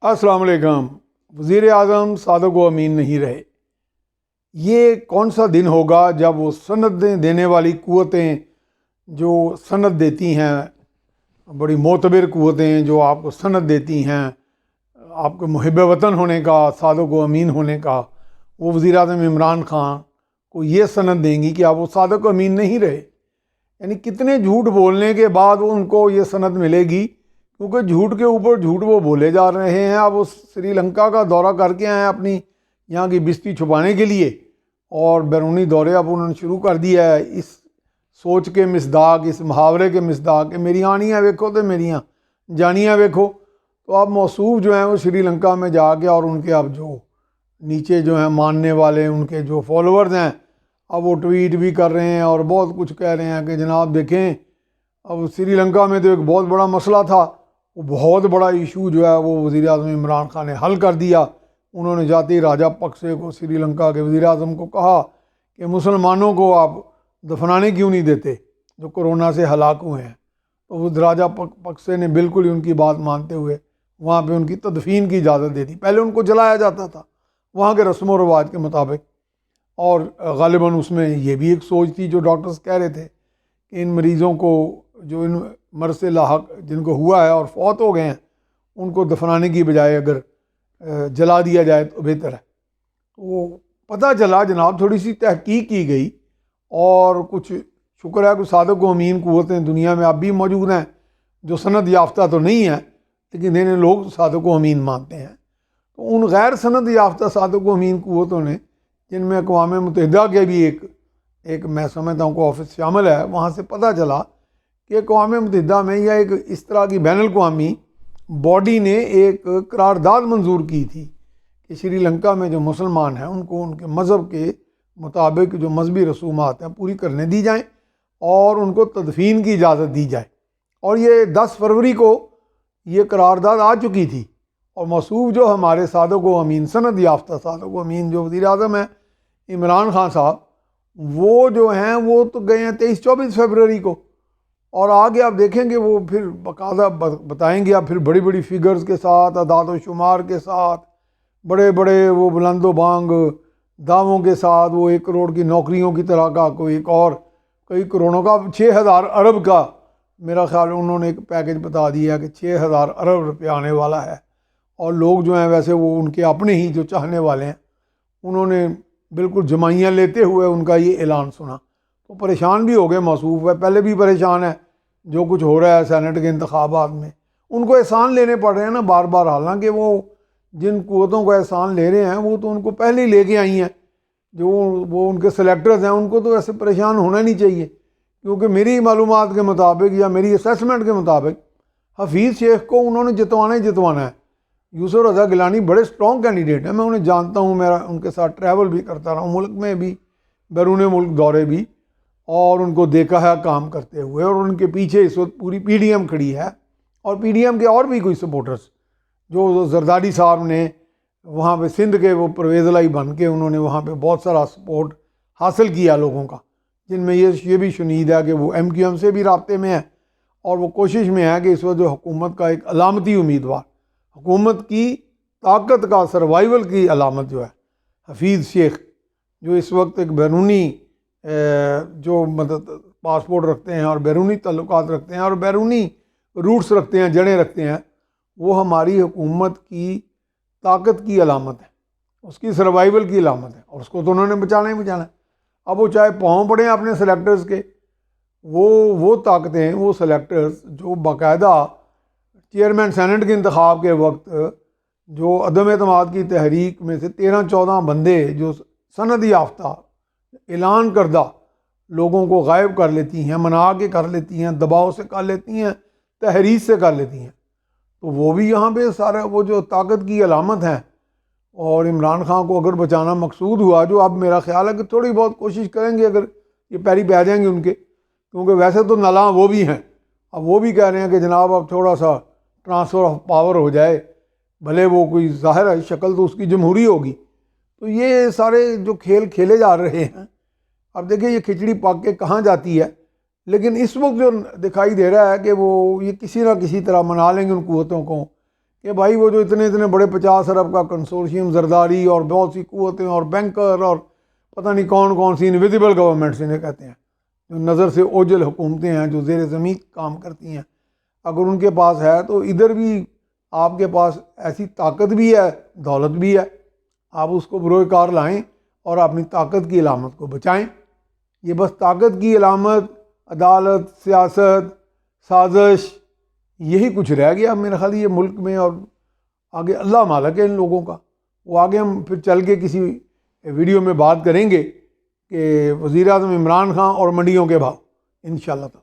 السلام علیکم۔ وزیر اعظم صادق و امین نہیں رہے۔ یہ کون سا دن ہوگا جب وہ سند دینے والی قوتیں جو سند دیتی ہیں، بڑی معتبر قوتیں جو آپ کو سند دیتی ہیں آپ کے محب وطن ہونے کا، صادق و امین ہونے کا، وہ وزیر اعظم عمران خان کو یہ سند دیں گی کہ آپ وہ صادق و امین نہیں رہے۔ یعنی کتنے جھوٹ بولنے کے بعد ان کو یہ سند ملے گی، کیونکہ جھوٹ کے اوپر جھوٹ وہ بولے جا رہے ہیں۔ اب وہ سری لنکا کا دورہ کر کے آئے ہیں اپنی یہاں کی بستی چھپانے کے لیے، اور بیرونی دورے اب انہوں نے شروع کر دیا ہے اس سوچ کے مصداق، اس محاورے کے مصداق کہ میری آنیاں ویکھو تو میریاں جانیاں ویکھو۔ تو اب موصوف جو ہیں وہ سری لنکا میں جا کے، اور ان کے اب جو نیچے جو ہیں ماننے والے، ان کے جو فالوورز ہیں، اب وہ ٹویٹ بھی کر رہے ہیں اور بہت کچھ کہہ رہے ہیں کہ جناب دیکھیں، اب سری لنکا میں تو ایک بہت بڑا مسئلہ تھا، وہ بہت بڑا ایشو جو ہے وہ وزیر اعظم عمران خان نے حل کر دیا۔ انہوں نے جاتے ہی راجہ پکسے کو، سری لنکا کے وزیر اعظم کو کہا کہ مسلمانوں کو آپ دفنانے کیوں نہیں دیتے جو کورونا سے ہلاک ہوئے ہیں۔ تو وہ راجہ پکسے نے بالکل ہی ان کی بات مانتے ہوئے وہاں پہ ان کی تدفین کی اجازت دے دی۔ پہلے ان کو جلایا جاتا تھا وہاں کے رسم و رواج کے مطابق، اور غالباً اس میں یہ بھی ایک سوچ تھی جو ڈاکٹرز کہہ رہے تھے کہ ان مریضوں کو جو ان مرض سے لاحق جن کو ہوا ہے اور فوت ہو گئے ہیں، ان کو دفنانے کی بجائے اگر جلا دیا جائے تو بہتر ہے۔ تو وہ پتہ چلا جناب، تھوڑی سی تحقیق کی گئی، اور کچھ شکر ہے کہ صادق و امین قوتیں دنیا میں اب بھی موجود ہیں جو سند یافتہ تو نہیں ہیں، لیکن انہیں لوگ صادق و امین مانتے ہیں۔ تو ان غیر سند یافتہ صادق و امین قوتوں نے، جن میں اقوام متحدہ کے بھی ایک میں سمجھتا ہوں کہ آفس شامل ہے، وہاں سے پتہ چلا کہ اقوام متحدہ میں یا ایک اس طرح کی بین الاقوامی باڈی نے ایک قرارداد منظور کی تھی کہ سری لنکا میں جو مسلمان ہیں ان کو ان کے مذہب کے مطابق جو مذہبی رسومات ہیں پوری کرنے دی جائیں، اور ان کو تدفین کی اجازت دی جائے۔ اور یہ 10 فروری کو یہ قرارداد آ چکی تھی، اور موصوف جو ہمارے صادق و امین، سند یافتہ صادق و امین جو وزیر اعظم ہیں عمران خان صاحب، وہ جو ہیں وہ تو گئے ہیں 23-24 فروری کو، اور آگے آپ دیکھیں گے وہ پھر باقاعدہ بتائیں گے، آپ پھر بڑی بڑی فگرز کے ساتھ، اعداد و شمار کے ساتھ، بڑے بڑے وہ بلند و بانگ دعووں کے ساتھ، وہ 1 کروڑ کی نوکریوں کی طرح کا کوئی ایک اور کئی کروڑوں کا 6,000 ارب کا میرا خیال انہوں نے ایک پیکج بتا دیا کہ 6,000 ارب روپے آنے والا ہے۔ اور لوگ جو ہیں ویسے وہ ان کے اپنے ہی جو چاہنے والے ہیں، انہوں نے بالکل جمائیاں لیتے ہوئے ان کا یہ اعلان سنا، تو پریشان بھی ہو گئے موصوف ہے، پہلے بھی پریشان ہے جو کچھ ہو رہا ہے سینٹ کے انتخابات میں، ان کو احسان لینے پڑ رہے ہیں نا بار بار، حالانکہ وہ جن قوتوں کو احسان لے رہے ہیں وہ تو ان کو پہلے ہی لے کے آئی ہیں، جو وہ ان کے سلیکٹرز ہیں، ان کو تو ایسے پریشان ہونا نہیں چاہیے، کیونکہ میری معلومات کے مطابق یا میری اسیسمنٹ کے مطابق حفیظ شیخ کو انہوں نے جتوانا ہے۔ یوسف رضا گیلانی بڑے سٹرونگ کینڈیڈیٹ ہیں، میں انہیں جانتا ہوں، میرا ان کے ساتھ ٹریول بھی کرتا رہا ہوں، ملک میں بھی بیرون ملک دورے بھی، اور ان کو دیکھا ہے کام کرتے ہوئے، اور ان کے پیچھے اس وقت پوری پی ڈی ایم کھڑی ہے، اور پی ڈی ایم کے اور بھی کوئی سپورٹرز جو زرداری صاحب نے وہاں پہ سندھ کے وہ پرویز الہی بن کے انہوں نے وہاں پہ بہت سارا سپورٹ حاصل کیا لوگوں کا، جن میں یہ بھی شنید ہے کہ وہ MQM سے بھی رابطے میں ہے، اور وہ کوشش میں ہے کہ اس وقت جو حکومت کا ایک علامتی امیدوار، حکومت کی طاقت کا سروائیول کی علامت جو ہے حفیظ شیخ، جو اس وقت ایک بیرونی جو مدد پاسپورٹ رکھتے ہیں اور بیرونی تعلقات رکھتے ہیں اور بیرونی روٹس رکھتے ہیں، جڑیں رکھتے ہیں، وہ ہماری حکومت کی طاقت کی علامت ہے، اس کی سروائیول کی علامت ہے، اور اس کو تو انہوں نے بچانا ہی بچانا ہے۔ اب وہ چاہے پاؤں پڑیں اپنے سلیکٹرز کے، وہ طاقتیں، وہ سلیکٹرز جو باقاعدہ چیئرمین سینٹ کے انتخاب کے وقت جو عدم اعتماد کی تحریک میں سے 13-14 بندے جو سند یافتہ اعلان کردہ لوگوں کو غائب کر لیتی ہیں، منا کے کر لیتی ہیں، دباؤ سے کر لیتی ہیں، تحریض سے کر لیتی ہیں، تو وہ بھی یہاں پہ سارا وہ جو طاقت کی علامت ہیں۔ اور عمران خان کو اگر بچانا مقصود ہوا، جو اب میرا خیال ہے کہ تھوڑی بہت کوشش کریں گے اگر یہ پیری پہ آ جائیں گے ان کے، کیونکہ ویسے تو نالاں وہ بھی ہیں، اب وہ بھی کہہ رہے ہیں کہ جناب اب تھوڑا سا ٹرانسفر آف پاور ہو جائے، بھلے وہ کوئی ظاہر ہے شکل تو اس کی جمہوری ہوگی۔ تو یہ سارے جو کھیل کھیلے جا رہے ہیں، اب دیکھیں یہ کھچڑی پک کے کہاں جاتی ہے، لیکن اس وقت جو دکھائی دے رہا ہے کہ وہ یہ کسی نہ کسی طرح منا لیں گے ان قوتوں کو کہ بھائی وہ جو اتنے بڑے 50 ارب کا کنسورشیم زرداری اور بہت سی قوتیں اور بینکر اور پتہ نہیں کون کون سی انویزیبل گورنمنٹس انہیں کہتے ہیں، جو نظر سے اوجھل حکومتیں ہیں جو زیر زمین کام کرتی ہیں، اگر ان کے پاس ہے تو ادھر بھی آپ کے پاس ایسی طاقت بھی ہے، دولت بھی ہے، آپ اس کو بروئے کار لائیں اور اپنی طاقت کی علامت کو بچائیں۔ یہ بس طاقت کی علامت، عدالت، سیاست، سازش، یہی کچھ رہ گیا میرے خیال یہ ملک میں، اور آگے اللہ مالک ہے ان لوگوں کا۔ وہ آگے ہم پھر چل کے کسی ویڈیو میں بات کریں گے کہ وزیر اعظم عمران خان اور منڈیوں کے بھاؤ، انشاءاللہ تعالی۔